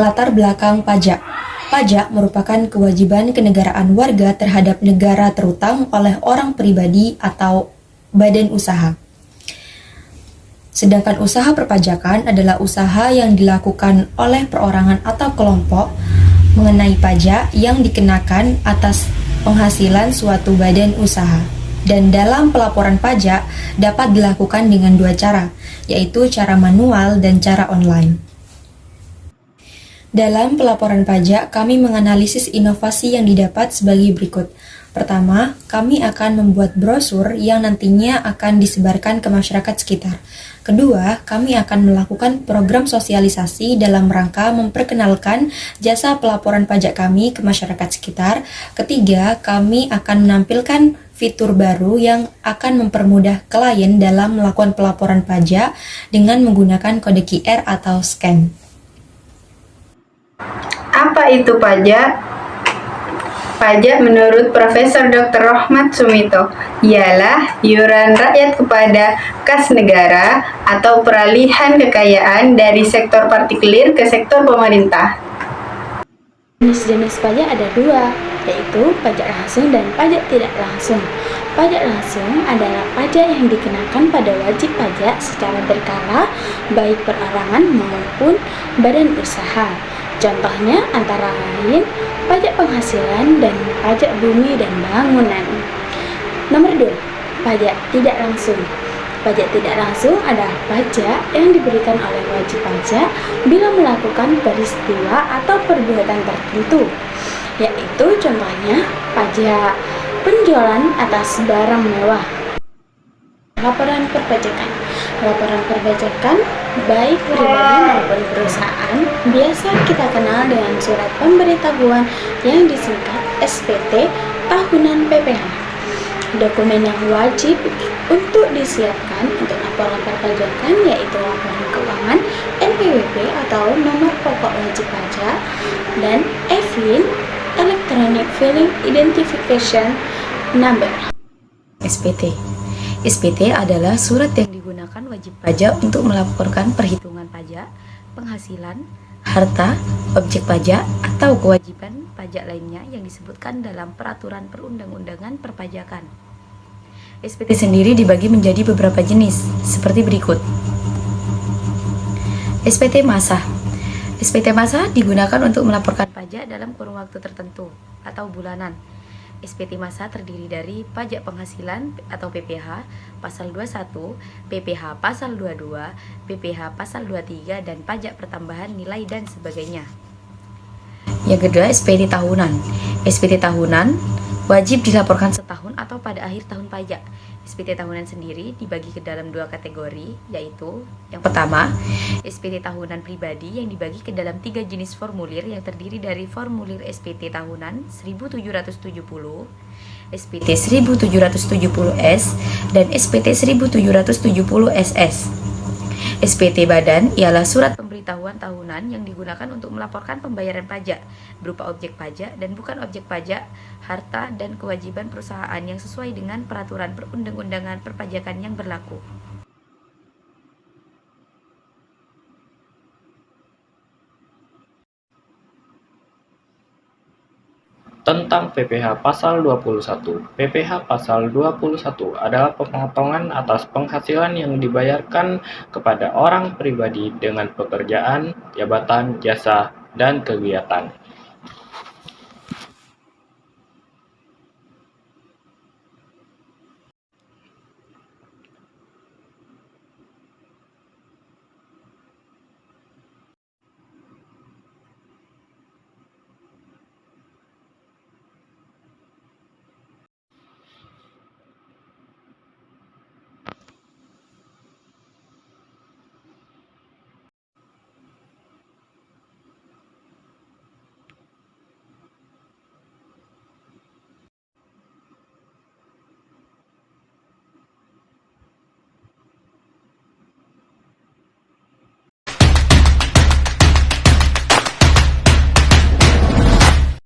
Latar belakang pajak. Pajak merupakan kewajiban kenegaraan warga terhadap negara terutama oleh orang pribadi atau badan usaha. Sedangkan usaha perpajakan adalah usaha yang dilakukan oleh perorangan atau kelompok mengenai pajak yang dikenakan atas penghasilan suatu badan usaha. Dan dalam pelaporan pajak dapat dilakukan dengan dua cara, yaitu cara manual dan cara online. Dalam pelaporan pajak, kami menganalisis inovasi yang didapat sebagai berikut. Pertama, kami akan membuat brosur yang nantinya akan disebarkan ke masyarakat sekitar. Kedua, kami akan melakukan program sosialisasi dalam rangka memperkenalkan jasa pelaporan pajak kami ke masyarakat sekitar. Ketiga, kami akan menampilkan fitur baru yang akan mempermudah klien dalam melakukan pelaporan pajak dengan menggunakan kode QR atau scan. Apa itu pajak? Pajak menurut Profesor Dr. Rohmat Sumito ialah iuran rakyat kepada kas negara atau peralihan kekayaan dari sektor partikulir ke sektor pemerintah. Jenis-jenis pajak ada dua, yaitu pajak langsung dan pajak tidak langsung. Pajak langsung adalah pajak yang dikenakan pada wajib pajak secara berkala, baik perorangan maupun badan usaha. Contohnya antara lain pajak penghasilan dan pajak bumi dan bangunan. Nomor 2, pajak tidak langsung. Pajak tidak langsung adalah pajak yang diberikan oleh wajib pajak bila melakukan peristiwa atau perbuatan tertentu, yaitu contohnya pajak penjualan atas barang mewah. Laporan perpajakan. Laporan perpajakan baik pribadi maupun perusahaan biasa kita kenal dengan surat pemberitahuan yang disingkat SPT tahunan PPh. Dokumen yang wajib untuk disiapkan untuk laporan perpajakan yaitu laporan keuangan NPWP atau nomor pokok wajib pajak dan EFIN Electronic Filing Identification Number. SPT. SPT adalah surat yang digunakan wajib pajak untuk melaporkan perhitungan pajak, penghasilan, harta, objek pajak, atau kewajiban pajak lainnya yang disebutkan dalam peraturan perundang-undangan perpajakan. SPT sendiri dibagi menjadi beberapa jenis, seperti berikut. SPT masa. SPT masa digunakan untuk melaporkan pajak dalam kurun waktu tertentu atau bulanan. SPT masa terdiri dari pajak penghasilan atau PPh pasal 21, PPh pasal 22, PPh pasal 23 dan pajak pertambahan nilai dan sebagainya. Yang kedua, SPT tahunan. SPT tahunan wajib dilaporkan setahun atau pada akhir tahun pajak. SPT tahunan sendiri dibagi ke dalam dua kategori, yaitu yang pertama, SPT tahunan pribadi yang dibagi ke dalam 3 jenis formulir yang terdiri dari formulir SPT tahunan 1770, SPT 1770S, dan SPT 1770SS. SPT badan ialah surat pemberitahuan tahunan yang digunakan untuk melaporkan pembayaran pajak berupa objek pajak dan bukan objek pajak, harta dan kewajiban perusahaan yang sesuai dengan peraturan perundang-undangan perpajakan yang berlaku. Tentang PPh Pasal 21. PPh Pasal 21 adalah pemotongan atas penghasilan yang dibayarkan kepada orang pribadi dengan pekerjaan, jabatan, jasa, dan kegiatan.